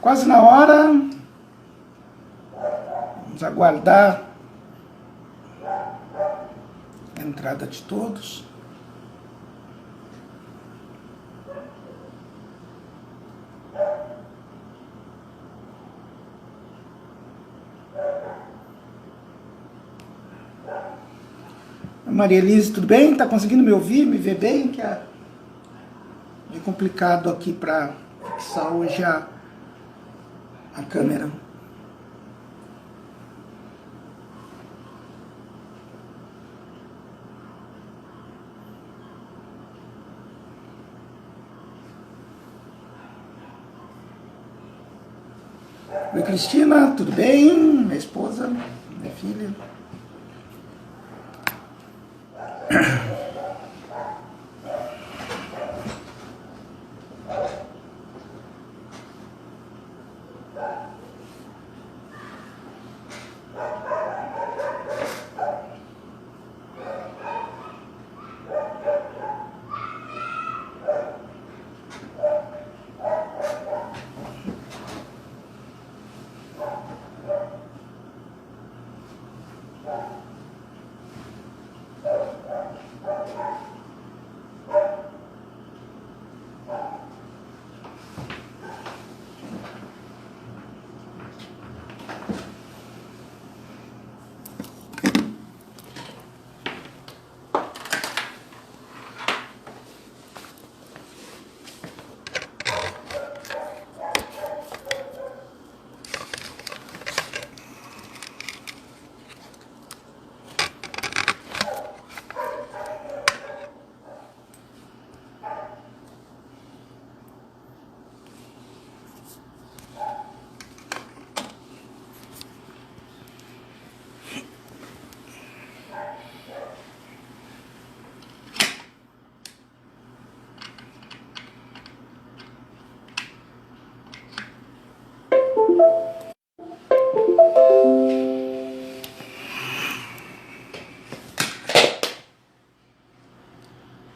Quase na hora. Vamos aguardar a entrada de todos. Maria Elise, tudo bem? Tá conseguindo me ouvir, me ver bem? Que é complicado aqui para fixar hoje a câmera. Oi, Cristina, tudo bem? Minha esposa, minha filha.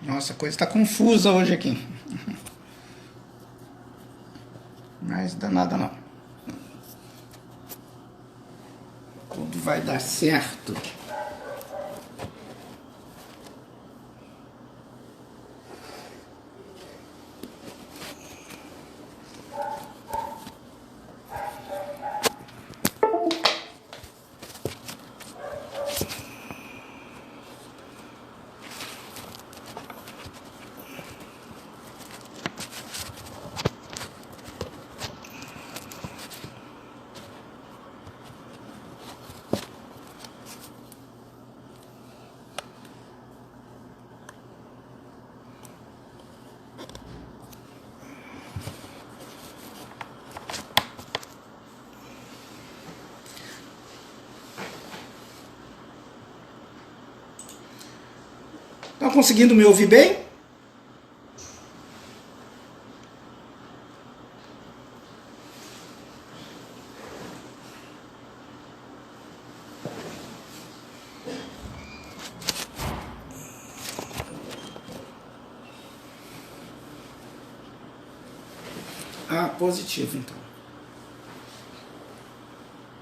Nossa, a coisa está confusa hoje aqui. Mas dá nada não. Tudo vai dar certo. Estão conseguindo me ouvir bem? Ah, positivo então.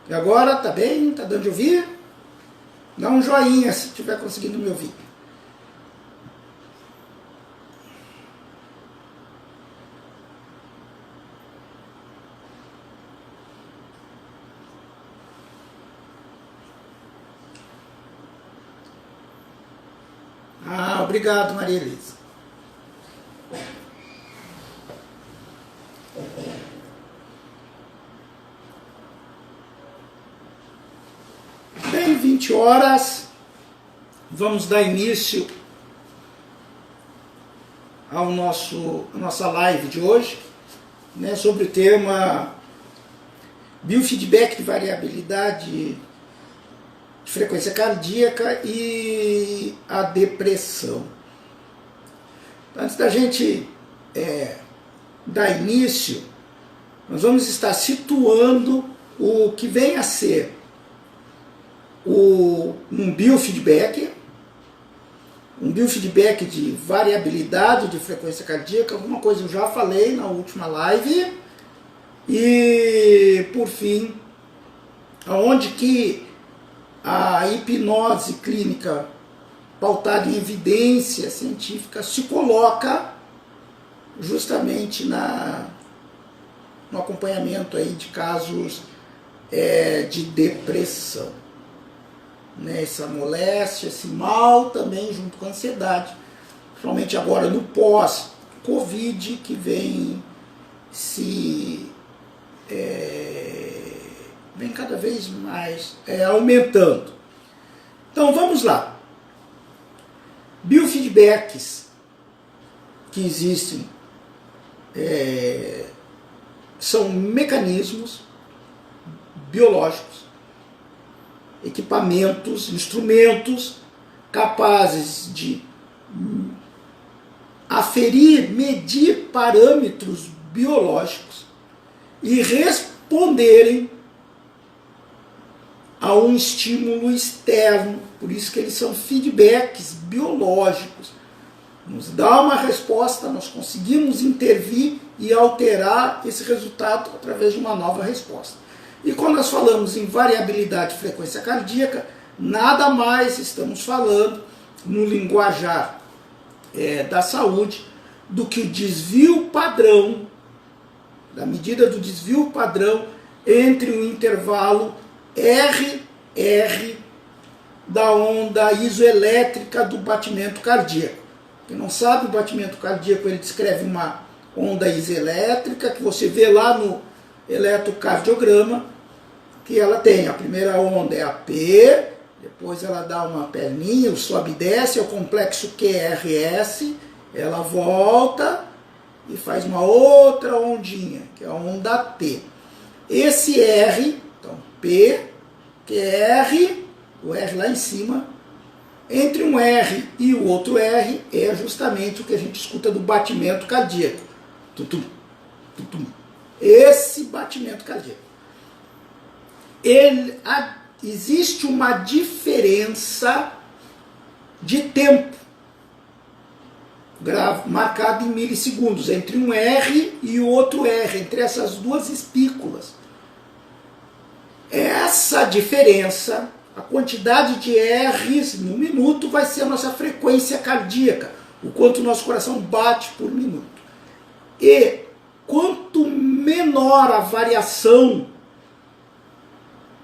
E agora, tá bem? Tá dando de ouvir? Dá um joinha se estiver conseguindo me ouvir. Obrigado, Maria Elisa. Bem, 20 horas, vamos dar início ao nossa live de hoje, né, sobre o tema biofeedback de variabilidade de frequência cardíaca e a depressão. Antes da gente dar início, nós vamos estar situando o que vem a ser um biofeedback de variabilidade de frequência cardíaca, alguma coisa eu já falei na última live, e por fim, aonde que a hipnose clínica pautada em evidência científica se coloca justamente no acompanhamento aí de casos de depressão. Né, essa moléstia, esse mal também junto com a ansiedade, principalmente agora no pós-Covid, que vem vem cada vez mais aumentando. Então vamos lá. Biofeedbacks que existem são mecanismos biológicos, equipamentos, instrumentos capazes de aferir, medir parâmetros biológicos e responderem a um estímulo externo. Por isso que eles são feedbacks biológicos. Nos dá uma resposta, nós conseguimos intervir e alterar esse resultado através de uma nova resposta. E quando nós falamos em variabilidade de frequência cardíaca, nada mais estamos falando, no linguajar da saúde, do que o desvio padrão, da medida do desvio padrão entre o intervalo RR da onda isoelétrica do batimento cardíaco. Quem não sabe, o batimento cardíaco ele descreve uma onda isoelétrica que você vê lá no eletrocardiograma, que ela tem. A primeira onda é a P, depois ela dá uma perninha, sobe e desce, é o complexo QRS, ela volta e faz uma outra ondinha, que é a onda T. Esse R, então P, QR, o R lá em cima, entre um R e o outro R é justamente o que a gente escuta do batimento cardíaco. Tutum, tutum. Esse batimento cardíaco. Existe uma diferença de tempo marcada em milissegundos entre um R e o outro R, entre essas duas espículas. Essa diferença, a quantidade de R's no minuto, vai ser a nossa frequência cardíaca, o quanto o nosso coração bate por minuto. E quanto menor a variação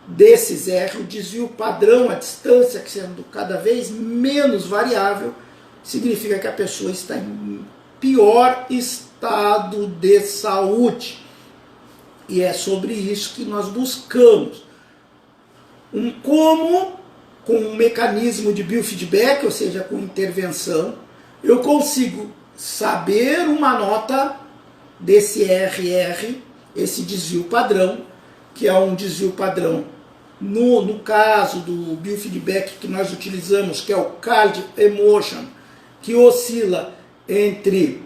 desses R, o desvio padrão, a distância que sendo cada vez menos variável, significa que a pessoa está em pior estado de saúde. E é sobre isso que nós buscamos. Com um mecanismo de biofeedback, ou seja, com intervenção, eu consigo saber uma nota desse RR, esse desvio padrão, que é um desvio padrão, no caso do biofeedback que nós utilizamos, que é o Cardio Emotion, que oscila entre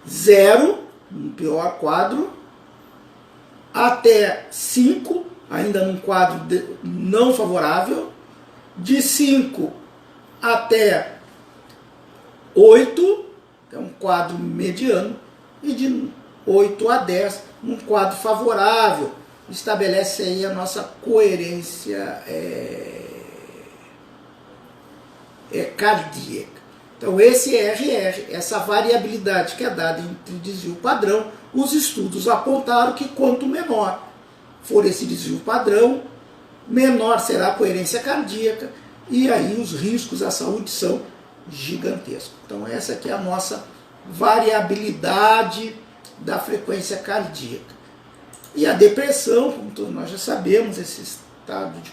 0, no pior quadro, até 5, ainda num quadro não favorável, de 5 até 8, que é um quadro mediano, e de 8 a 10, num quadro favorável. Estabelece aí a nossa coerência cardíaca. Então esse RR, essa variabilidade que é dada entre desvio padrão, os estudos apontaram que quanto menor for esse desvio padrão, menor será a coerência cardíaca, e aí os riscos à saúde são gigantesco. Então essa aqui é a nossa variabilidade da frequência cardíaca. E a depressão, como todos nós já sabemos, esse estado de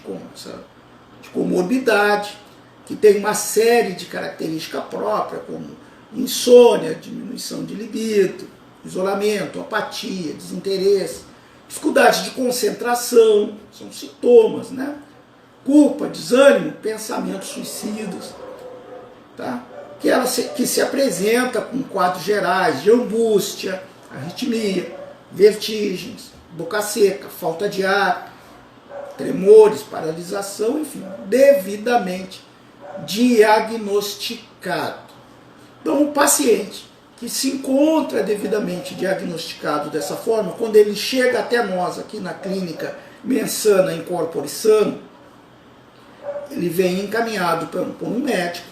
comorbidade, que tem uma série de características próprias, como insônia, diminuição de libido, isolamento, apatia, desinteresse, dificuldade de concentração, são sintomas, né? Culpa, desânimo, pensamentos suicidas, tá? Que se apresenta com quadros gerais de angústia, arritmia, vertigens, boca seca, falta de ar, tremores, paralisação, enfim, devidamente diagnosticado. Então, o paciente que se encontra devidamente diagnosticado dessa forma, quando ele chega até nós aqui na clínica Mensana Incorpore Sano, ele vem encaminhado por um médico,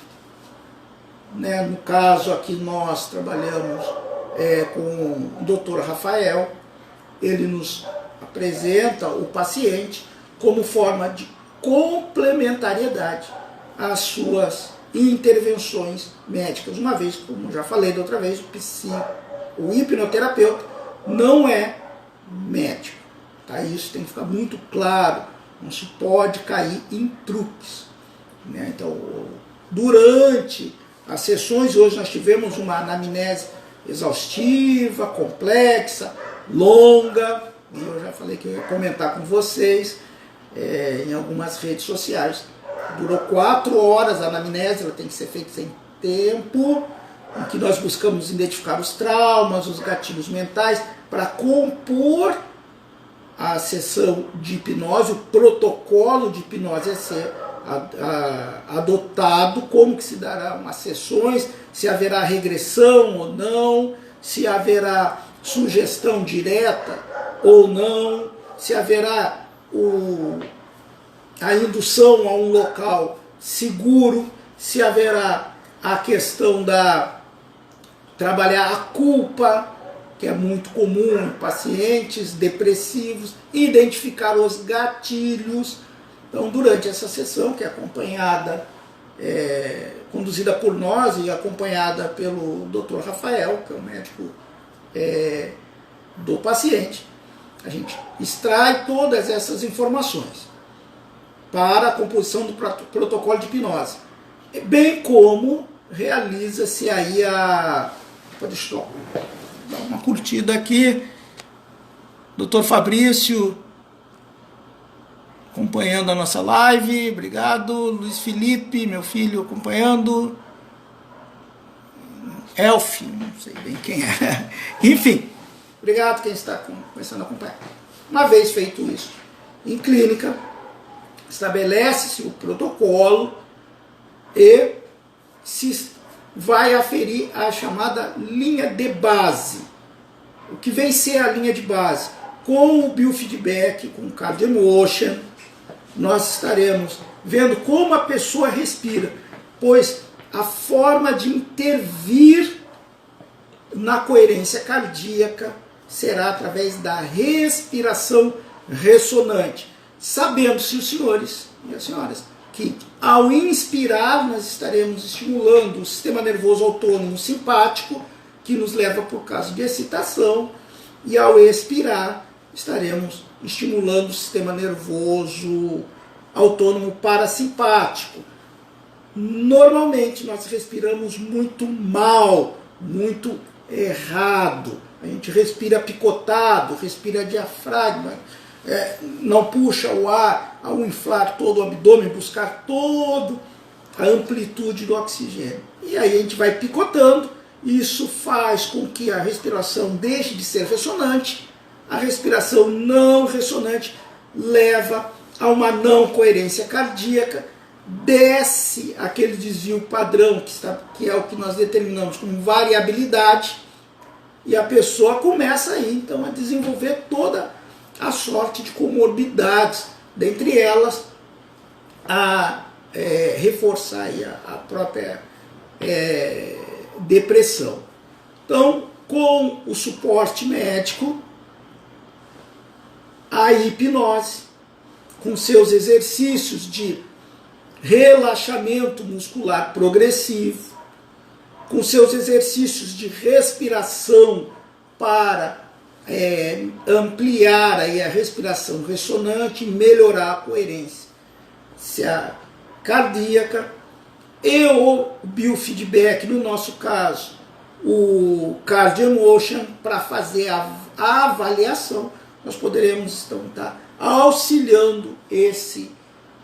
né? No caso aqui nós trabalhamos com o Dr. Rafael, ele nos apresenta o paciente como forma de complementariedade às suas intervenções médicas. Uma vez, como já falei da outra vez, o hipnoterapeuta não é médico. Tá? Isso tem que ficar muito claro, não se pode cair em truques. Né? Então, durante as sessões, hoje nós tivemos uma anamnese exaustiva, complexa, longa, e eu já falei que eu ia comentar com vocês em algumas redes sociais. Durou 4 horas a anamnese, ela tem que ser feita sem tempo, em que nós buscamos identificar os traumas, os gatilhos mentais, para compor a sessão de hipnose, o protocolo de hipnose a ser adotado, como que se darão as sessões, se haverá regressão ou não, se haverá sugestão direta ou não, se haverá a indução a um local seguro, se haverá a questão da trabalhar a culpa, que é muito comum em pacientes depressivos, identificar os gatilhos. Então, durante essa sessão, que é acompanhada, conduzida por nós e acompanhada pelo Dr. Rafael, que é o médico do paciente, a gente extrai todas essas informações para a composição do protocolo de hipnose, bem como realiza-se aí deixa eu dar uma curtida aqui, Dr. Fabrício acompanhando a nossa live, obrigado, Luiz Felipe, meu filho, acompanhando, Elf, não sei bem quem é, enfim, obrigado quem está começando a acompanhar. Uma vez feito isso, em clínica, estabelece-se o protocolo e se vai aferir a chamada linha de base. O que vem ser a linha de base? Com o biofeedback, com o cardio emotion, nós estaremos vendo como a pessoa respira, pois a forma de intervir na coerência cardíaca será através da respiração ressonante. Sabendo-se os senhores e as senhoras que ao inspirar nós estaremos estimulando o sistema nervoso autônomo simpático, que nos leva por caso de excitação, e ao expirar estaremos estimulando o sistema nervoso autônomo parasimpático. Normalmente nós respiramos muito mal, muito errado. A gente respira picotado, respira diafragma, não puxa o ar ao inflar todo o abdômen, buscar toda a amplitude do oxigênio. E aí a gente vai picotando, e isso faz com que a respiração deixe de ser ressonante. A respiração não ressonante leva a uma não coerência cardíaca, desce aquele desvio padrão, que é o que nós determinamos como variabilidade, e a pessoa começa aí então a desenvolver toda a sorte de comorbidades, dentre elas a reforçar aí a própria depressão. Então, com o suporte médico, a hipnose, com seus exercícios de relaxamento muscular progressivo, com seus exercícios de respiração para ampliar aí a respiração ressonante e melhorar a coerência cardíaca, e o biofeedback, no nosso caso, o Cardio Emotion, para fazer a avaliação. Nós poderemos então estar auxiliando esse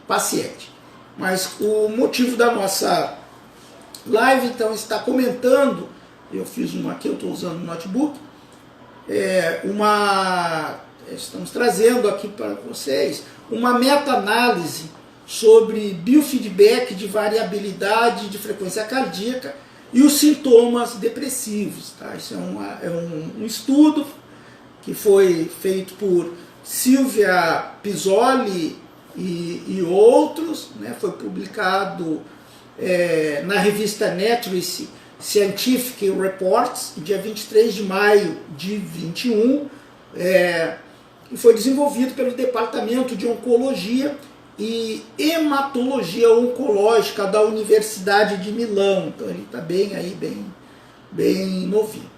paciente. Mas o motivo da nossa live, então, está comentando, eu fiz uma aqui, eu estou usando o notebook, estamos trazendo aqui para vocês uma meta-análise sobre biofeedback de variabilidade de frequência cardíaca e os sintomas depressivos. Tá? Isso é um estudo que foi feito por Silvia Pizzoli e outros, né? Foi publicado na revista Nature Scientific Reports, dia 23 de maio de 21, e foi desenvolvido pelo Departamento de Oncologia e Hematologia Oncológica da Universidade de Milão. Então ele está bem novinho.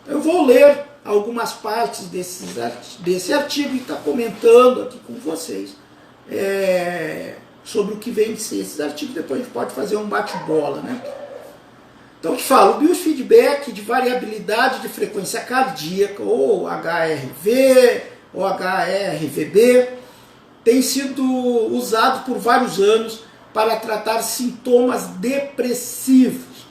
Eu vou ler algumas partes desse artigo e estar comentando aqui com vocês sobre o que vem de ser esses artigos. Depois a gente pode fazer um bate-bola, né? Então, que fala, o biofeedback de variabilidade de frequência cardíaca, ou HRV, ou HRVB, tem sido usado por vários anos para tratar sintomas depressivos,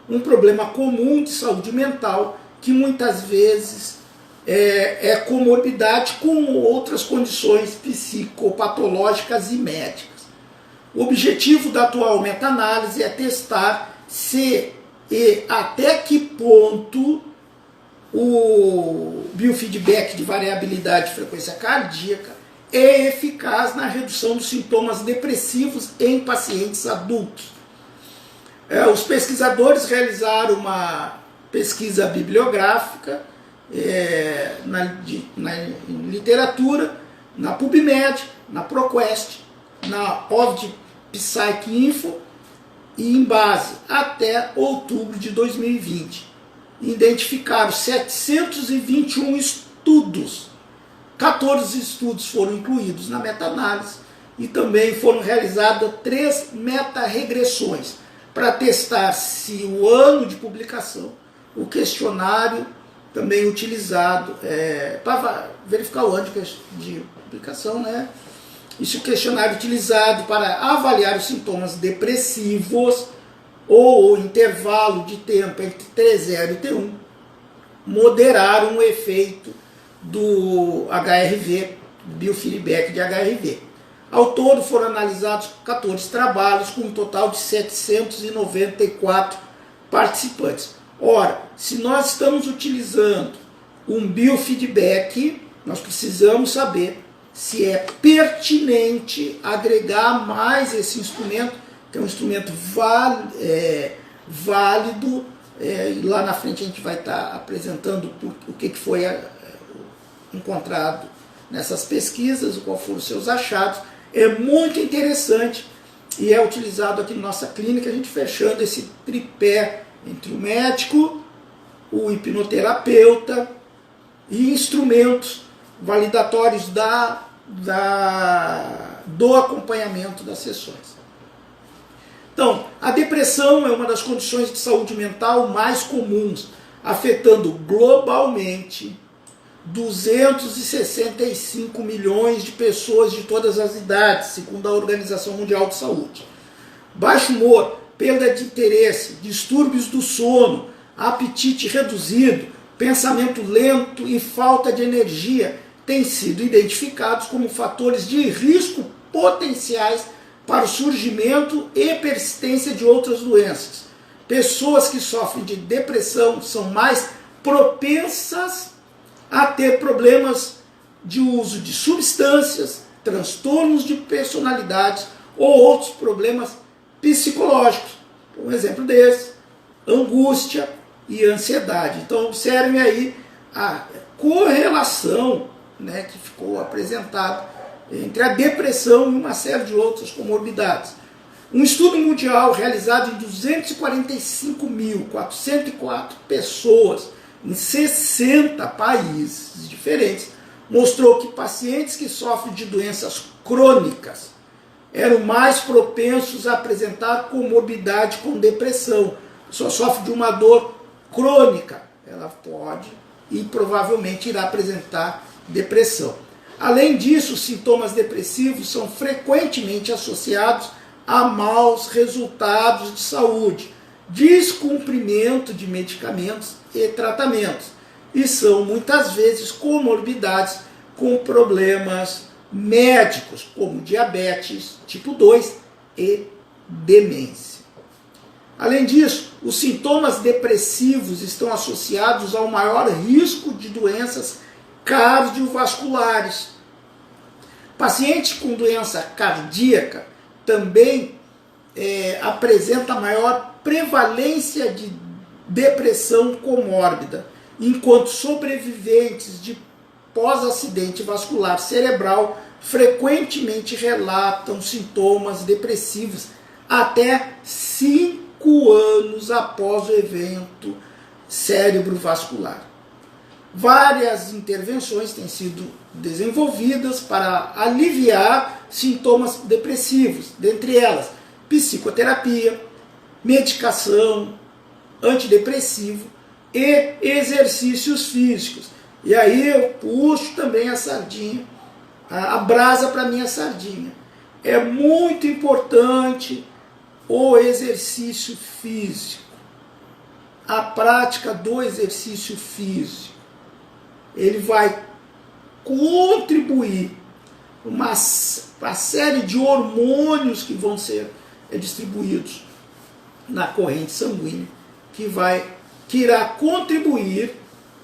um problema comum de saúde mental que muitas vezes é comorbidade com outras condições psicopatológicas e médicas. O objetivo da atual meta-análise é testar se e até que ponto o biofeedback de variabilidade de frequência cardíaca é eficaz na redução dos sintomas depressivos em pacientes adultos. Os pesquisadores realizaram uma pesquisa bibliográfica na literatura, na PubMed, na ProQuest, na Ovid Psych Info e em base até outubro de 2020. Identificaram 721 estudos. 14 estudos foram incluídos na meta-análise e também foram realizadas 3 meta-regressões para testar se o ano de publicação, o questionário também utilizado para verificar o ano de publicação, né? Isso, o questionário utilizado para avaliar os sintomas depressivos ou o intervalo de tempo entre T0 e T1 moderaram o efeito do HRV, biofeedback de HRV. Ao todo foram analisados 14 trabalhos com um total de 794 participantes. Ora, se nós estamos utilizando um biofeedback, nós precisamos saber se é pertinente agregar mais esse instrumento, que é um instrumento válido, e lá na frente a gente vai estar apresentando o que foi encontrado nessas pesquisas, qual foram os seus achados. É muito interessante e é utilizado aqui na nossa clínica, a gente fechando esse tripé entre o médico, o hipnoterapeuta e instrumentos validatórios do acompanhamento das sessões. Então, a depressão é uma das condições de saúde mental mais comuns, afetando globalmente 265 milhões de pessoas de todas as idades, segundo a Organização Mundial de Saúde. Baixo humor, perda de interesse, distúrbios do sono, apetite reduzido, pensamento lento e falta de energia têm sido identificados como fatores de risco potenciais para o surgimento e persistência de outras doenças. Pessoas que sofrem de depressão são mais propensas a ter problemas de uso de substâncias, transtornos de personalidade ou outros problemas psicológicos. Um exemplo desse, angústia e ansiedade. Então observem aí a correlação, né, que ficou apresentada entre a depressão e uma série de outras comorbidades. Um estudo mundial realizado em 245.404 pessoas em 60 países diferentes mostrou que pacientes que sofrem de doenças crônicas eram mais propensos a apresentar comorbidade com depressão. A pessoa sofre de uma dor crônica, ela pode e provavelmente irá apresentar depressão. Além disso, os sintomas depressivos são frequentemente associados a maus resultados de saúde, descumprimento de medicamentos e tratamentos, e são muitas vezes comorbidades com problemas médicos, como diabetes tipo 2 e demência. Além disso, os sintomas depressivos estão associados ao maior risco de doenças cardiovasculares. Pacientes com doença cardíaca também apresenta maior prevalência de depressão comórbida, enquanto sobreviventes de pós-acidente vascular cerebral frequentemente relatam sintomas depressivos até 5 anos após o evento cerebrovascular. Várias intervenções têm sido desenvolvidas para aliviar sintomas depressivos, dentre elas psicoterapia, medicação, antidepressivo e exercícios físicos. E aí eu puxo também a sardinha, a brasa para minha sardinha. É muito importante o exercício físico, a prática do exercício físico. Ele vai contribuir uma série de hormônios que vão ser distribuídos na corrente sanguínea, que irá contribuir,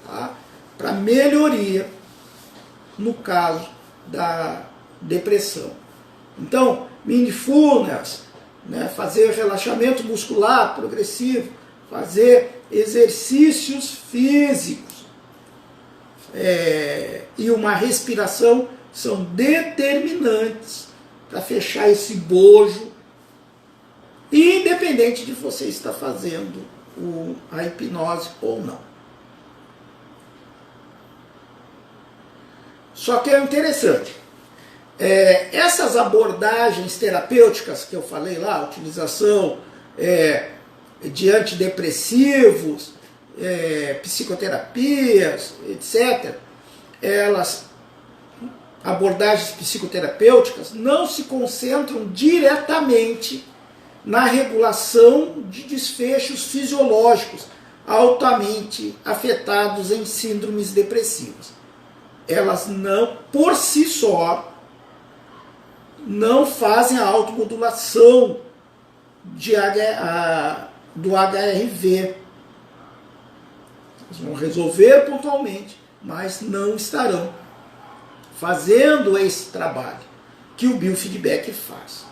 tá, para a melhoria no caso da depressão. Então, mindfulness, né, fazer relaxamento muscular progressivo, fazer exercícios físicos, e uma respiração são determinantes para fechar esse bojo, independente de você estar fazendo a hipnose ou não. Só que é interessante, essas abordagens terapêuticas que eu falei lá, a utilização de antidepressivos, psicoterapias, etc., abordagens psicoterapêuticas não se concentram diretamente na regulação de desfechos fisiológicos altamente afetados em síndromes depressivas. Elas não, por si só, não fazem a automodulação do HRV. Eles vão resolver pontualmente, mas não estarão fazendo esse trabalho que o biofeedback faz.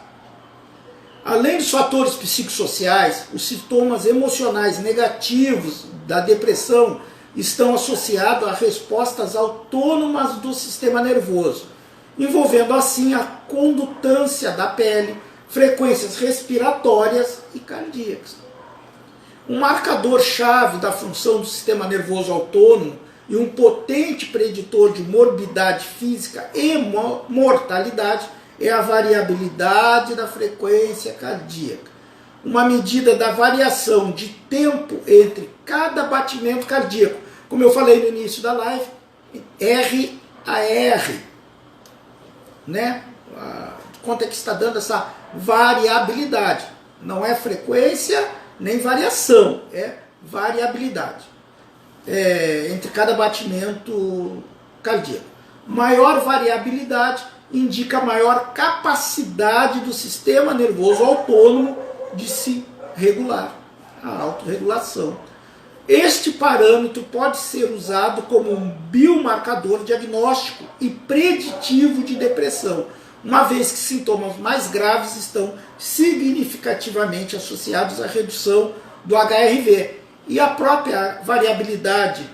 Além dos fatores psicossociais, os sintomas emocionais negativos da depressão estão associados a respostas autônomas do sistema nervoso, envolvendo assim a condutância da pele, frequências respiratórias e cardíacas. Um marcador-chave da função do sistema nervoso autônomo e um potente preditor de morbidade física e mortalidade é a variabilidade da frequência cardíaca, uma medida da variação de tempo entre cada batimento cardíaco. Como eu falei no início da live, R a R, né? Quanto é que está dando essa variabilidade? Não é frequência nem variação, é variabilidade entre cada batimento cardíaco. Maior variabilidade indica maior capacidade do sistema nervoso autônomo de se regular, a autorregulação. Este parâmetro pode ser usado como um biomarcador diagnóstico e preditivo de depressão, uma vez que sintomas mais graves estão significativamente associados à redução do HRV. E a própria variabilidade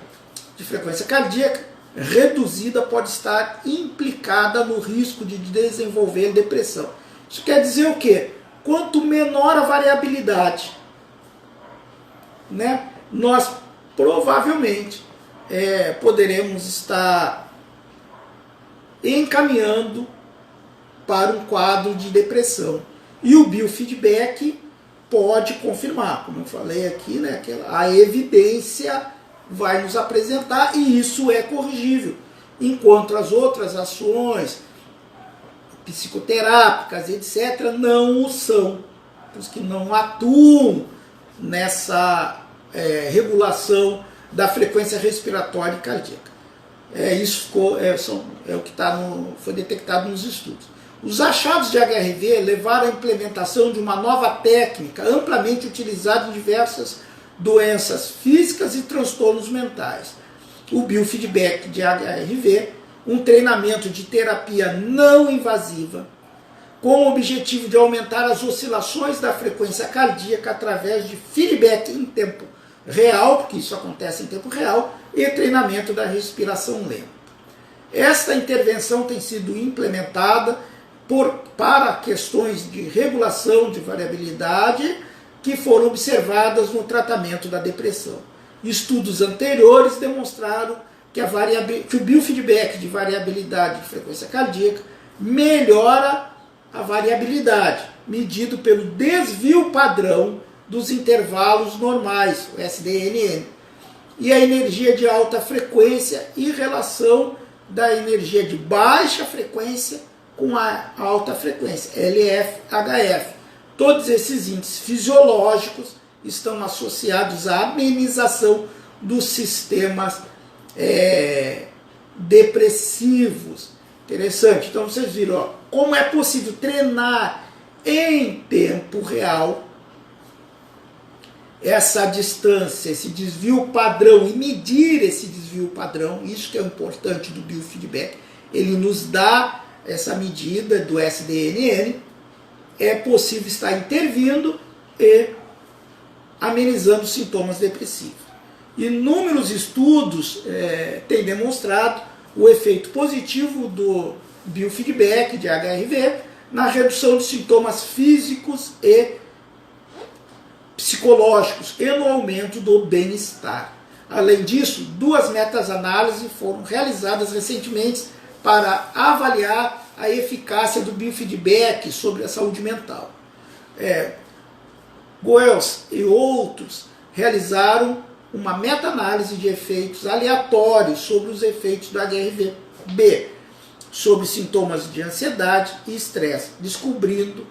de frequência cardíaca reduzida pode estar implicada no risco de desenvolver depressão. Isso quer dizer o quê? quanto menor a variabilidade, né, nós provavelmente poderemos estar encaminhando para um quadro de depressão. E o biofeedback pode confirmar, como eu falei aqui, né, a evidência vai nos apresentar e isso é corrigível, enquanto as outras ações psicoterápicas, etc., não o são, os que não atuam nessa regulação da frequência respiratória e cardíaca. Isso é o que foi detectado nos estudos. Os achados de HRV levaram à implementação de uma nova técnica amplamente utilizada em diversas doenças físicas e transtornos mentais. O biofeedback de HRV, um treinamento de terapia não invasiva, com o objetivo de aumentar as oscilações da frequência cardíaca através de feedback em tempo real, porque isso acontece em tempo real, e treinamento da respiração lenta. Esta intervenção tem sido implementada para questões de regulação de variabilidade que foram observadas no tratamento da depressão. Estudos anteriores demonstraram que o biofeedback de variabilidade de frequência cardíaca melhora a variabilidade, medido pelo desvio padrão dos intervalos normais, o SDNN, e a energia de alta frequência em relação da energia de baixa frequência com a alta frequência, LF-HF. Todos esses índices fisiológicos estão associados à amenização dos sistemas depressivos. Interessante. Então vocês viram como é possível treinar em tempo real essa distância, esse desvio padrão e medir esse desvio padrão. Isso que é o importante do biofeedback. Ele nos dá essa medida do SDNN. É possível estar intervindo e amenizando sintomas depressivos. Inúmeros estudos têm demonstrado o efeito positivo do biofeedback de HRV na redução de sintomas físicos e psicológicos e no aumento do bem-estar. Além disso, 2 meta-análises foram realizadas recentemente para avaliar a eficácia do biofeedback sobre a saúde mental. Goels e outros realizaram uma meta-análise de efeitos aleatórios sobre os efeitos do HRV-B sobre sintomas de ansiedade e estresse, descobrindo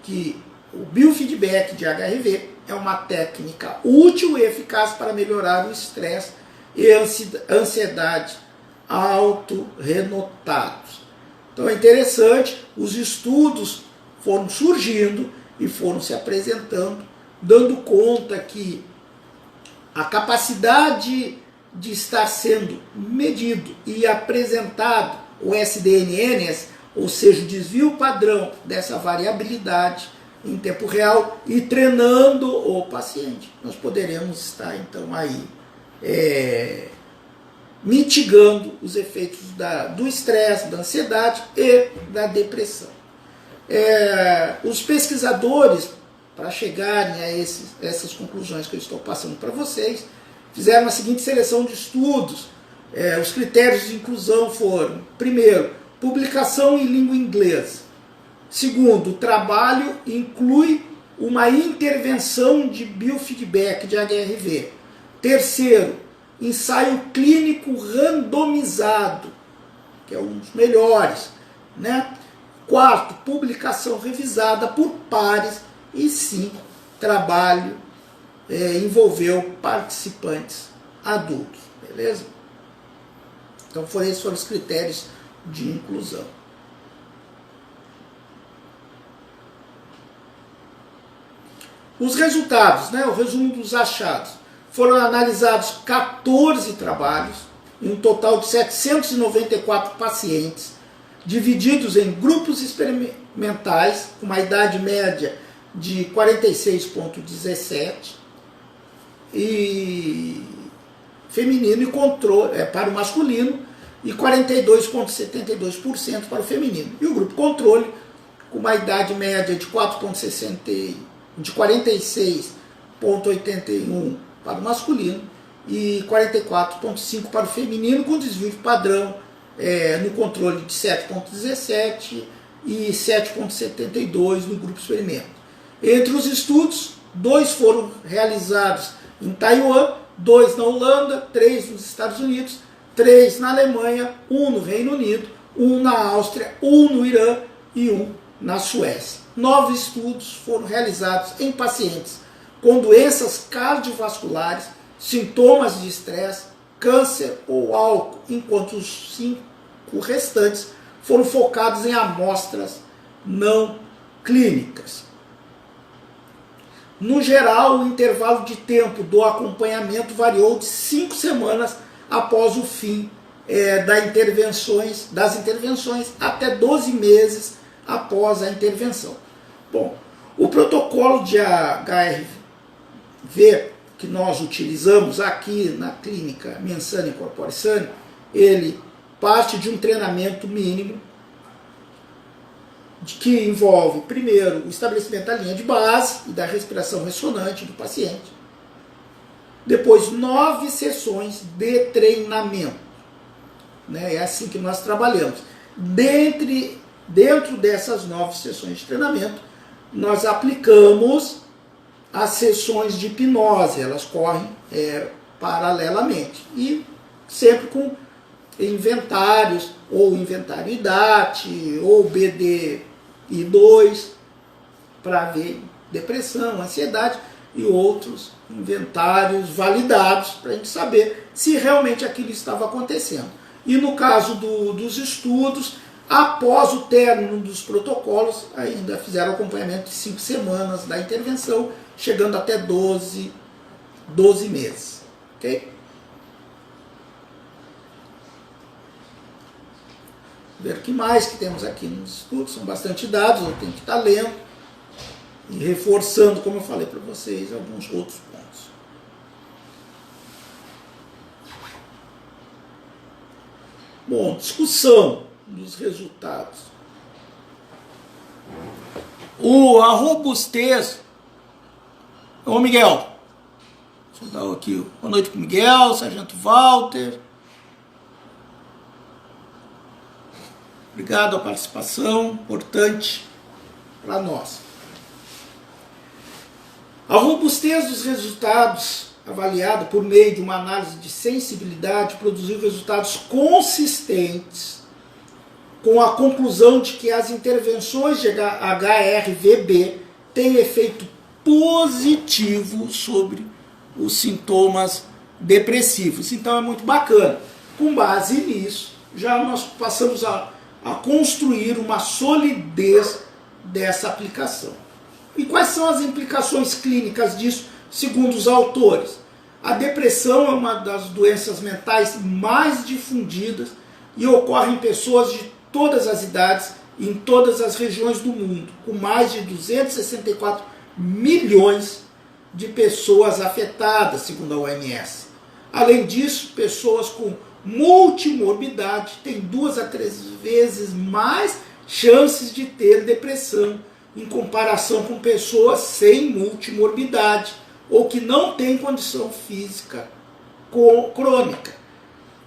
que o biofeedback de HRV é uma técnica útil e eficaz para melhorar o estresse e ansiedade autorrenotados. Então é interessante, os estudos foram surgindo e foram se apresentando, dando conta que a capacidade de estar sendo medido e apresentado o SDNN, ou seja, o desvio padrão dessa variabilidade em tempo real e treinando o paciente, nós poderemos estar então aí mitigando os efeitos do estresse, da ansiedade e da depressão. Os pesquisadores, para chegarem a essas conclusões que eu estou passando para vocês, fizeram a seguinte seleção de estudos. Os critérios de inclusão foram: primeiro, publicação em língua inglesa; segundo, o trabalho inclui uma intervenção de biofeedback de HRV; terceiro, ensaio clínico randomizado, que é um dos melhores, né? Quarto, publicação revisada por pares; e 5, trabalho envolveu participantes adultos. Beleza? Então esses foram os critérios de inclusão. Os resultados, o resumo dos achados. Foram analisados 14 trabalhos, em um total de 794 pacientes, divididos em grupos experimentais, com uma idade média de 46,17 e feminino, e controle para o masculino, e 42,72% para o feminino. E o grupo controle com uma idade média de 46,81 para o masculino e 44,5 para o feminino, com desvio padrão no controle de 7,17 e 7,72 no grupo experimento. Entre os estudos, 2 foram realizados em Taiwan, 2 na Holanda, 3 nos Estados Unidos, 3 na Alemanha, 1 no Reino Unido, 1 na Áustria, 1 no Irã e 1 na Suécia. 9 estudos foram realizados em pacientes com doenças cardiovasculares, sintomas de estresse, câncer ou álcool, enquanto os 5 restantes foram focados em amostras não clínicas. No geral, o intervalo de tempo do acompanhamento variou de 5 semanas após o fim das intervenções até 12 meses após a intervenção. Bom, o protocolo de HRV que nós utilizamos aqui na clínica Mensana Corpore Sano, ele parte de um treinamento mínimo que envolve, primeiro, o estabelecimento da linha de base e da respiração ressonante do paciente. Depois, 9 sessões de treinamento. É assim que nós trabalhamos. Dentro dessas 9 sessões de treinamento, nós aplicamos as sessões de hipnose. Elas correm paralelamente. E sempre com inventários, ou inventário IDAT, ou BDI2, para ver depressão, ansiedade e outros inventários validados para a gente saber se realmente aquilo estava acontecendo. E no caso dos estudos, após o término dos protocolos, ainda fizeram acompanhamento de 5 semanas da intervenção, chegando até 12 meses. Ok? Ver o que mais que temos aqui nos estudos, são bastante dados, eu tenho que estar lendo e reforçando, como eu falei para vocês, alguns outros pontos. Bom, discussão dos resultados. A robustez. Ô Miguel, deixa eu dar aqui boa noite para o Miguel, Sargento Walter. Obrigado a participação, importante para nós. A robustez dos resultados, avaliada por meio de uma análise de sensibilidade, produziu resultados consistentes com a conclusão de que as intervenções de HRVB têm efeito positivo sobre os sintomas depressivos. Então é muito bacana. Com base nisso, já nós passamos a construir uma solidez dessa aplicação. E quais são as implicações clínicas disso, segundo os autores? A depressão é uma das doenças mentais mais difundidas e ocorre em pessoas de todas as idades e em todas as regiões do mundo, com mais de 264 milhões de pessoas afetadas, segundo a OMS. Além disso, pessoas com multimorbidade têm 2 a 3 vezes mais chances de ter depressão em comparação com pessoas sem multimorbidade ou que não têm condição física crônica.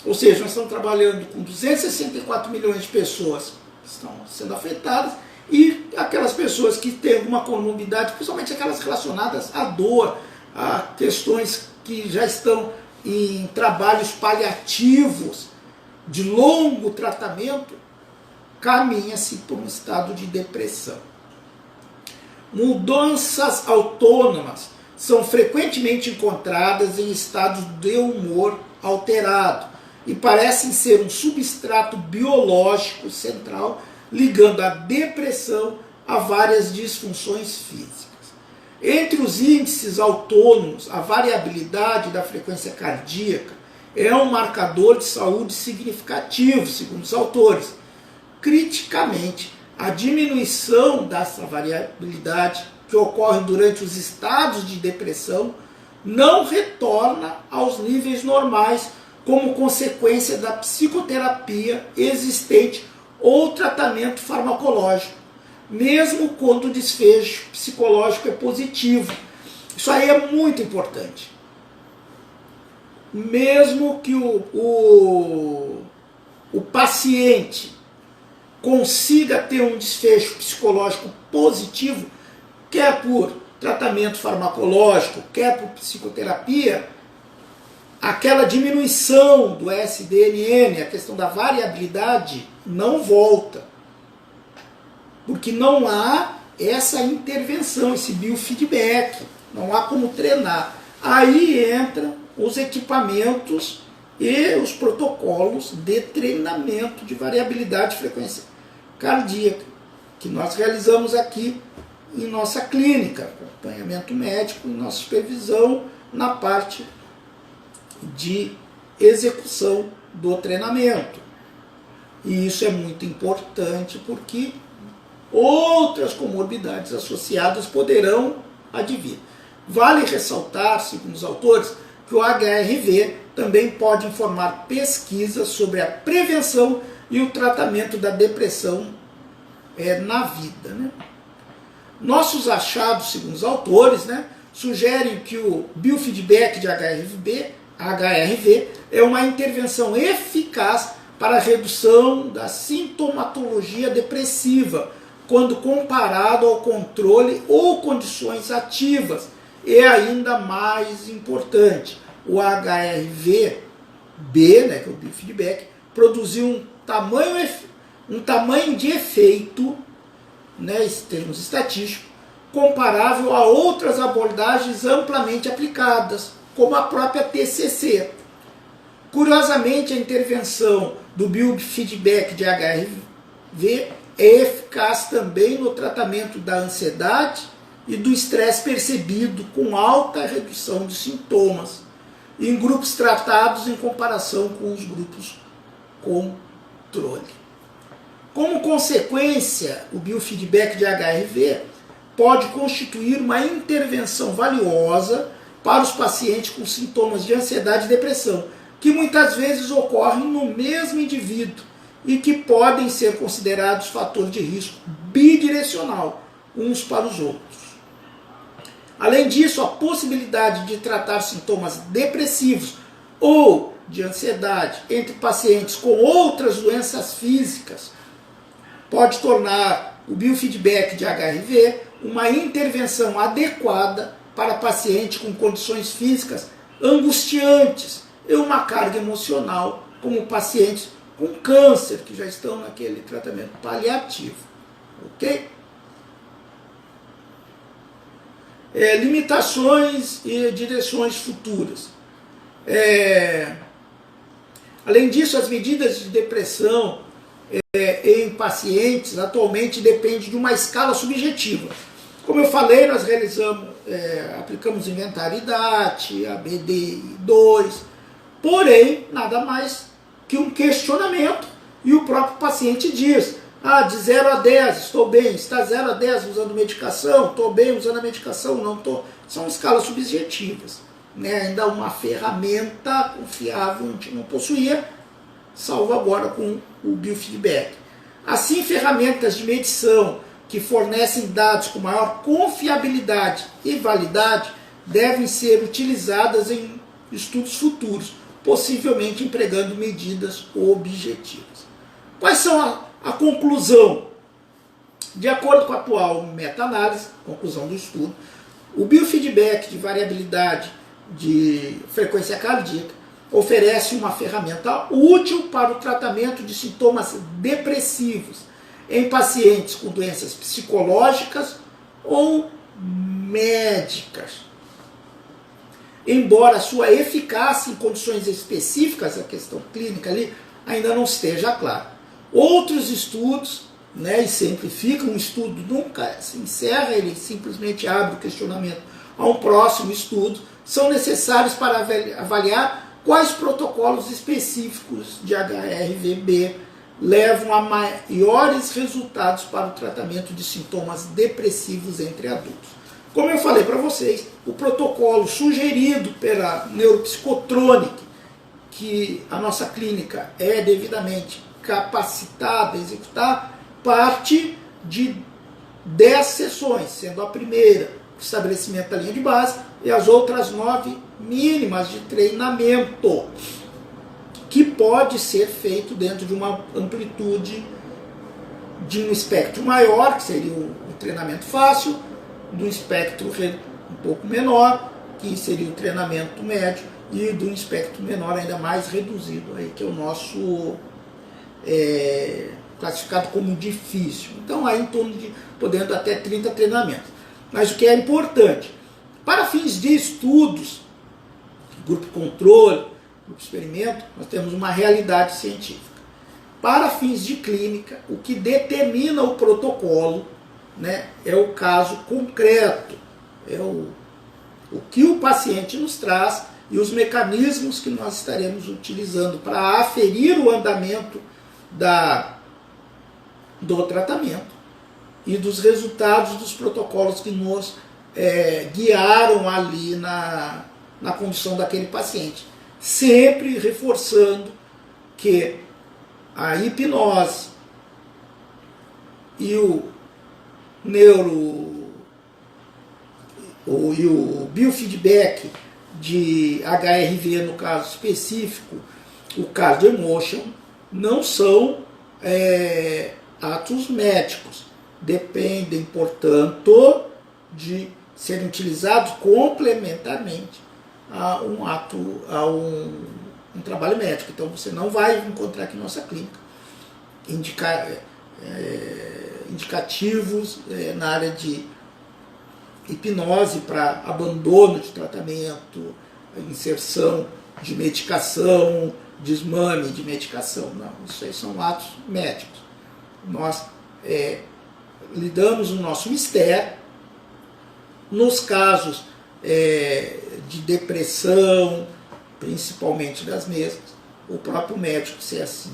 Ou seja, nós estamos trabalhando com 264 milhões de pessoas que estão sendo afetadas e aquelas pessoas que têm alguma comorbidade, principalmente aquelas relacionadas à dor, a questões que já estão em trabalhos paliativos de longo tratamento, caminha-se por um estado de depressão. Mudanças autônomas são frequentemente encontradas em estados de humor alterado e parecem ser um substrato biológico central ligando a depressão a várias disfunções físicas. Entre os índices autônomos, a variabilidade da frequência cardíaca é um marcador de saúde significativo, segundo os autores. Criticamente, a diminuição dessa variabilidade que ocorre durante os estados de depressão não retorna aos níveis normais como consequência da psicoterapia existente ou tratamento farmacológico, mesmo quando o desfecho psicológico é positivo. Isso aí é muito importante. Mesmo que o paciente consiga ter um desfecho psicológico positivo, quer por tratamento farmacológico, quer por psicoterapia, aquela diminuição do SDNN, a questão da variabilidade, não volta. Porque não há essa intervenção, esse biofeedback, não há como treinar. Aí entram os equipamentos e os protocolos de treinamento de variabilidade de frequência cardíaca, que nós realizamos aqui em nossa clínica, acompanhamento médico, em nossa supervisão, na parte de execução do treinamento. E isso é muito importante porque outras comorbidades associadas poderão advir. Vale ressaltar, segundo os autores, que o HRV também pode informar pesquisas sobre a prevenção e o tratamento da depressão na vida. Né? Nossos achados, segundo os autores, sugerem que o biofeedback de HRV é uma intervenção eficaz para a redução da sintomatologia depressiva, quando comparado ao controle ou condições ativas. E ainda mais importante, o HRV-B, que é o biofeedback, produziu um tamanho de efeito, em termos estatísticos, comparável a outras abordagens amplamente aplicadas, como a própria TCC. Curiosamente, a intervenção do biofeedback de HRV é eficaz também no tratamento da ansiedade e do estresse percebido, com alta redução de sintomas, em grupos tratados em comparação com os grupos controle. Como consequência, o biofeedback de HRV pode constituir uma intervenção valiosa para os pacientes com sintomas de ansiedade e depressão, que muitas vezes ocorrem no mesmo indivíduo e que podem ser considerados fatores de risco bidirecional, uns para os outros. Além disso, a possibilidade de tratar sintomas depressivos ou de ansiedade entre pacientes com outras doenças físicas pode tornar o biofeedback de HRV uma intervenção adequada para pacientes com condições físicas angustiantes e uma carga emocional, como pacientes com câncer, que já estão naquele tratamento paliativo. Ok? Limitações e direções futuras. Além disso, as medidas de depressão em pacientes atualmente dependem de uma escala subjetiva. Como eu falei, nós aplicamos inventário IDAT, ABD2, porém, nada mais que um questionamento, e o próprio paciente diz: de 0 a 10, estou bem. Está 0 a 10 usando medicação? Estou bem usando a medicação? Não estou. São escalas subjetivas. Ainda uma ferramenta confiável a gente não possuía, salvo agora com o biofeedback. Assim, ferramentas de medição que fornecem dados com maior confiabilidade e validade devem ser utilizadas em estudos futuros, possivelmente empregando medidas objetivas. Quais são a conclusão? De acordo com a atual meta-análise, conclusão do estudo, o biofeedback de variabilidade de frequência cardíaca oferece uma ferramenta útil para o tratamento de sintomas depressivos em pacientes com doenças psicológicas ou médicas. Embora sua eficácia em condições específicas, a questão clínica ali, ainda não esteja clara. Outros estudos, e simplificam, um estudo nunca se encerra, ele simplesmente abre o questionamento a um próximo estudo, são necessários para avaliar quais protocolos específicos de HRV-B levam a maiores resultados para o tratamento de sintomas depressivos entre adultos. Como eu falei para vocês, o protocolo sugerido pela Neuropsicotronic, que a nossa clínica é devidamente capacitada a executar, parte de 10 sessões, sendo a primeira o estabelecimento da linha de base e as outras 9 mínimas de treinamento, que pode ser feito dentro de uma amplitude de um espectro maior, que seria o treinamento fácil, do espectro um pouco menor, que seria o treinamento médio, e do espectro menor ainda mais reduzido, aí, que é o nosso classificado como difícil. Então, aí em torno de, podendo até 30 treinamentos. Mas o que é importante, para fins de estudos, grupo controle, grupo experimento, nós temos uma realidade científica. Para fins de clínica, o que determina o protocolo, né, é o caso concreto, é o que o paciente nos traz e os mecanismos que nós estaremos utilizando para aferir o andamento do tratamento e dos resultados dos protocolos que nos guiaram ali na condição daquele paciente. Sempre reforçando que a hipnose e o biofeedback de HRV, no caso específico, o Cardio Emotion, não são atos médicos. Dependem, portanto, de serem utilizados complementarmente a um trabalho médico. Então você não vai encontrar aqui em nossa clínica indicativos na área de hipnose para abandono de tratamento, inserção de medicação, desmame de medicação. Não, isso aí são atos médicos. Nós lidamos no nosso mistério. Nos casos de depressão, principalmente das mesmas, o próprio médico, se assim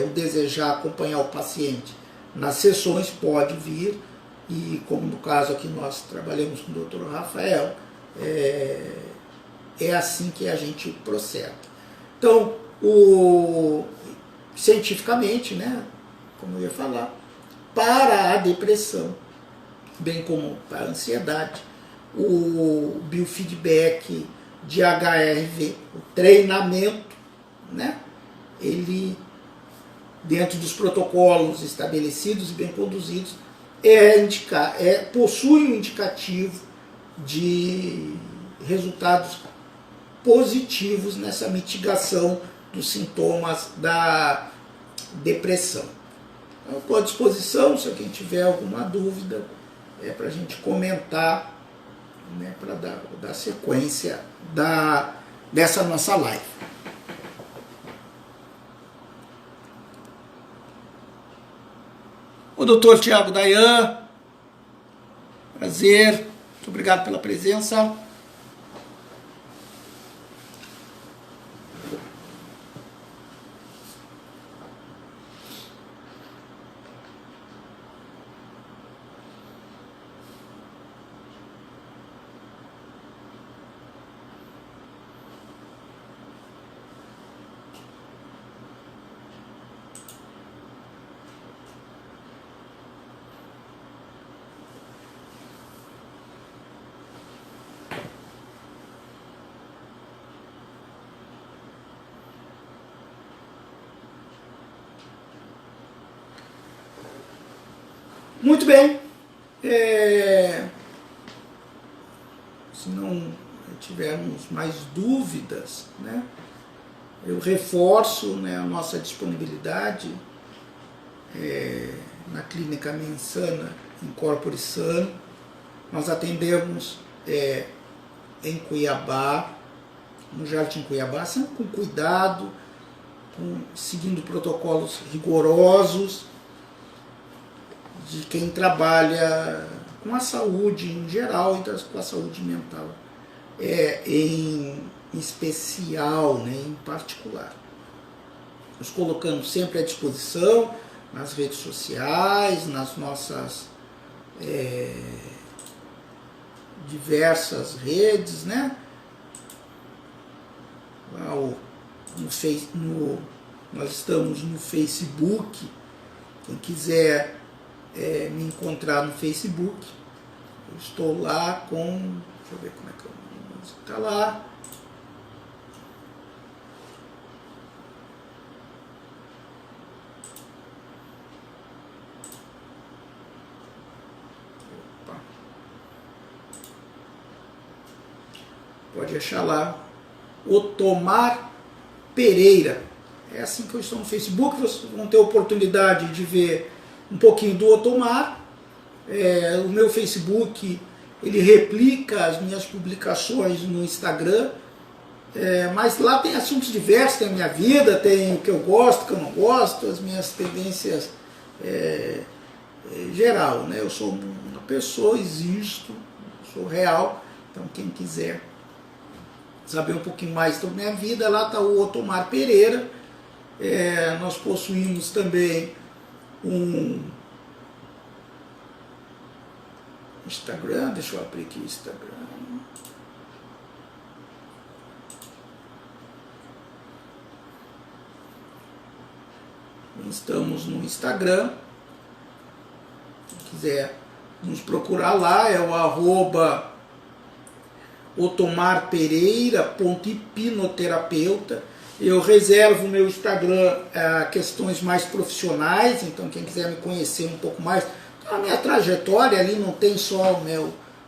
o desejar acompanhar o paciente nas sessões, pode vir, e como no caso aqui nós trabalhamos com o Dr. Rafael, é assim que a gente procede. Então, cientificamente, né, como eu ia falar, para a depressão, bem como para a ansiedade, o biofeedback de HRV, o treinamento, né, ele, dentro dos protocolos estabelecidos e bem conduzidos, possui um indicativo de resultados positivos nessa mitigação dos sintomas da depressão. Eu estou à disposição, se alguém tiver alguma dúvida, para a gente comentar, né, para dar sequência dessa nossa live. O Dr. Tiago Dayan, prazer, muito obrigado pela presença. Muito bem, se não tivermos mais dúvidas, né, eu reforço, né, a nossa disponibilidade na Clínica Mensana Incorpore Sano. Nós atendemos em Cuiabá, no Jardim Cuiabá, sempre com cuidado, seguindo protocolos rigorosos, de quem trabalha com a saúde em geral e com a saúde mental em especial, né, em particular. Nos colocamos sempre à disposição nas redes sociais, nas nossas diversas redes, né? Nós estamos no Facebook, quem quiser me encontrar no Facebook. Eu estou lá com, deixa eu ver como é que está lá. Opa. Pode achar lá, Otomar Pereira. É assim que eu estou no Facebook. Vocês vão ter a oportunidade de ver um pouquinho do Otomar. O meu Facebook, ele replica as minhas publicações no Instagram, mas lá tem assuntos diversos, tem a minha vida, tem o que eu gosto, o que eu não gosto, as minhas tendências geral, né? Eu sou uma pessoa, existo, sou real, então quem quiser saber um pouquinho mais sobre minha vida, lá está o Otomar Pereira. Nós possuímos também um Instagram, deixa eu abrir aqui o Instagram. Estamos no Instagram. Quem quiser nos procurar lá, é o @otomarpereira.hipnoterapeuta. Eu reservo o meu Instagram a questões mais profissionais, então quem quiser me conhecer um pouco mais, a minha trajetória ali não tem só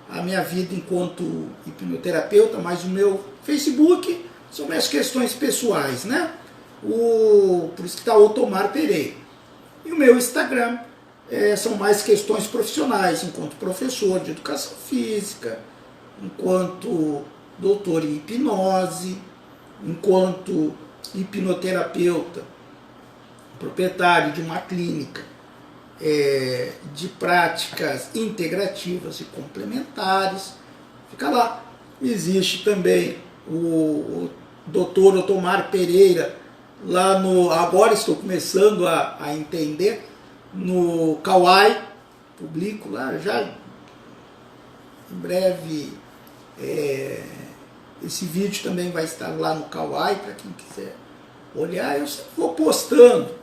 a minha vida enquanto hipnoterapeuta, mas o meu Facebook são minhas questões pessoais, né? Por isso que está Otomar Pereira. E o meu Instagram são mais questões profissionais, enquanto professor de educação física, enquanto doutor em hipnose, enquanto hipnoterapeuta, proprietário de uma clínica de práticas integrativas e complementares. Fica lá. Existe também o Dr. Otomar Pereira, lá no, agora estou começando a entender, no Kawaii, publico lá, já em breve esse vídeo também vai estar lá no Kawaii, para quem quiser olhar. Eu sempre vou postando.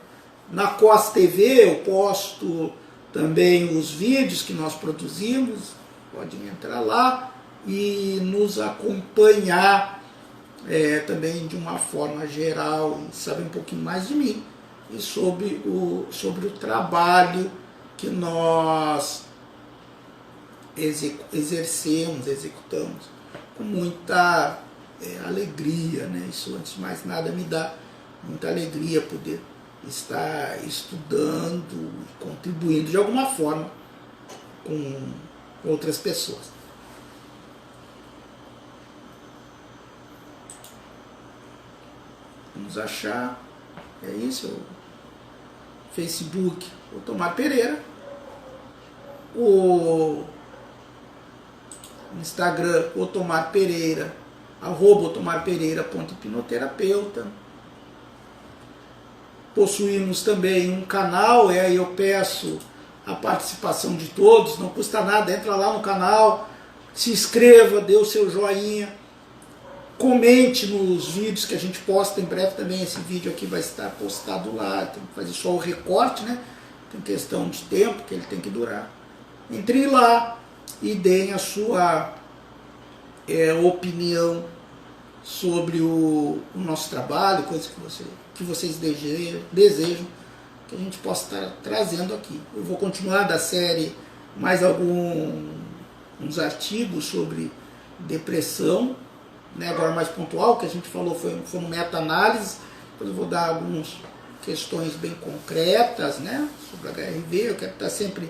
Na COS TV eu posto também os vídeos que nós produzimos, podem entrar lá e nos acompanhar também de uma forma geral, e saber um pouquinho mais de mim e sobre o trabalho que nós executamos com muita alegria, né? Isso, antes de mais nada, me dá muita alegria poder estar estudando, contribuindo de alguma forma com outras pessoas. Vamos achar, é isso, o Facebook, Otomar Pereira, o Instagram, Otomar Pereira, @otomarpereira.hipnoterapeuta. Possuímos também um canal, aí eu peço a participação de todos, não custa nada, entra lá no canal, se inscreva, dê o seu joinha, comente nos vídeos que a gente posta. Em breve também esse vídeo aqui vai estar postado lá, tem que fazer só o recorte, né? Tem questão de tempo que ele tem que durar. Entre lá e deem a sua opinião sobre o nosso trabalho, coisas que vocês desejam que a gente possa estar trazendo aqui. Eu vou continuar da série mais uns artigos sobre depressão, né? Agora mais pontual, o que a gente falou foi uma meta-análise. Depois eu vou dar algumas questões bem concretas, né, sobre HRV. Eu quero estar sempre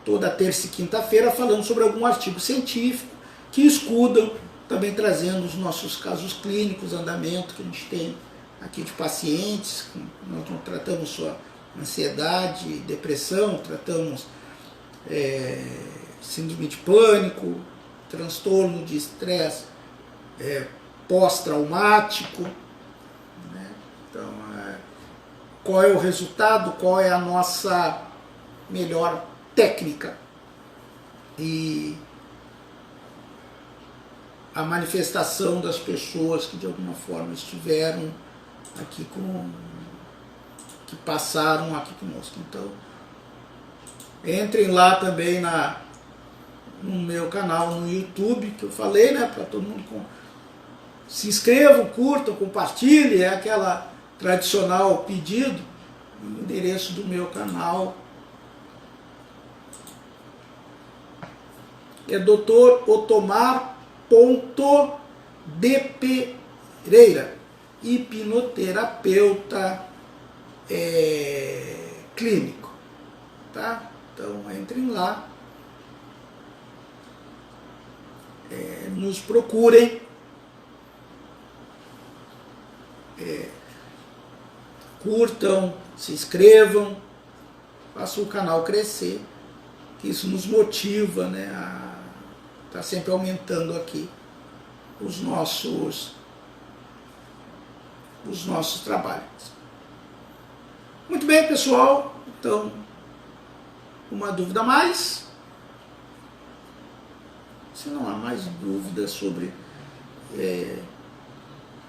toda terça e quinta-feira falando sobre algum artigo científico que escudam, também trazendo os nossos casos clínicos, andamento que a gente tem aqui de pacientes. Nós não tratamos só ansiedade, depressão, tratamos síndrome de pânico, transtorno de estresse pós-traumático, né? Então, qual é o resultado, qual é a nossa melhor técnica e a manifestação das pessoas que de alguma forma estiveram aqui que passaram aqui conosco. Então, Entrem lá também no meu canal no YouTube, que eu falei, né, para todo mundo se inscrevam, curtam, compartilhem, é aquela tradicional pedido. O endereço do meu canal é Dr.Otomar.de Pereira, hipnoterapeuta clínico, tá? Então entrem lá, nos procurem, curtam, se inscrevam, façam o canal crescer, que isso nos motiva, né, a estar sempre aumentando aqui os nossos trabalhos. Muito bem, pessoal, então, uma dúvida a mais? Se não há mais dúvidas sobre...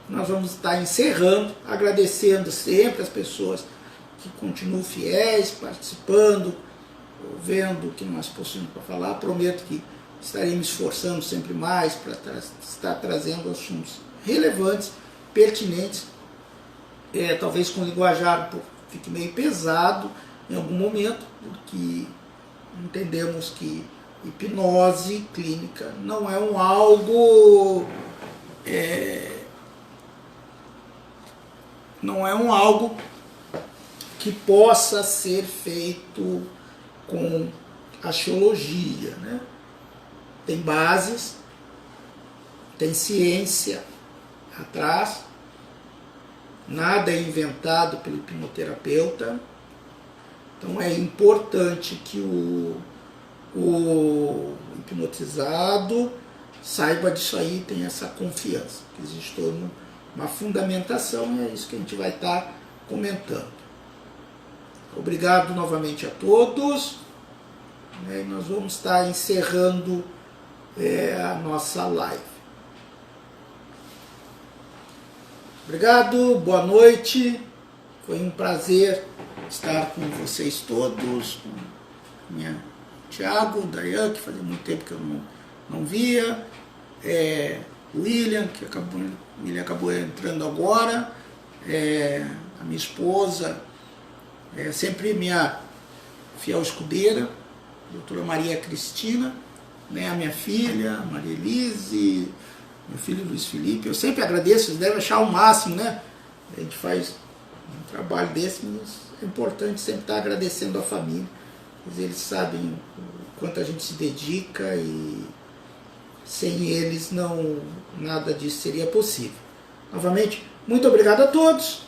nós vamos estar encerrando, agradecendo sempre as pessoas que continuam fiéis, participando, vendo o que nós possuímos para falar. Prometo que estarei me esforçando sempre mais para estar trazendo assuntos relevantes, pertinentes, talvez com linguajar fique meio pesado em algum momento, porque entendemos que hipnose clínica não é algo que possa ser feito com axiologia, né? Tem bases, tem ciência atrás, nada é inventado pelo hipnoterapeuta. Então é importante que o hipnotizado saiba disso aí, tenha essa confiança, que existe toda uma fundamentação, e é isso que a gente vai estar comentando. Obrigado novamente a todos, e nós vamos estar encerrando a nossa live. Obrigado, boa noite, foi um prazer estar com vocês todos, com Tiago, Dayan, que fazia muito tempo que eu não via, William, que acabou entrando agora, a minha esposa, sempre minha fiel escudeira, doutora Maria Cristina, né, a minha filha, Maria Elise, meu filho Luiz Felipe. Eu sempre agradeço, vocês devem achar o máximo, né? A gente faz um trabalho desse, mas é importante sempre estar agradecendo a família, pois eles sabem o quanto a gente se dedica e sem eles nada disso seria possível. Novamente, muito obrigado a todos,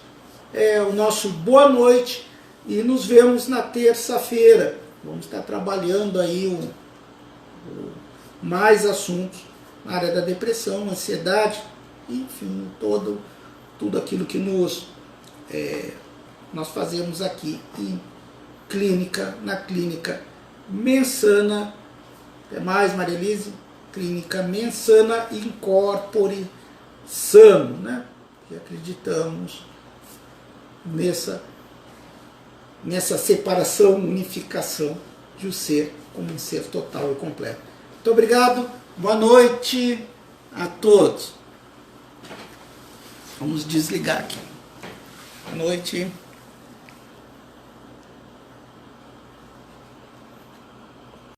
o nosso boa noite e nos vemos na terça-feira. Vamos estar trabalhando aí mais assuntos na área da depressão, ansiedade, enfim, tudo aquilo que nós fazemos aqui na clínica Mensana. Até mais, Maria Elise. Clínica Mensana Incorpore Sano, né? E acreditamos nessa separação, unificação de o ser como um ser total e completo. Muito obrigado, boa noite a todos. Vamos desligar aqui. Boa noite.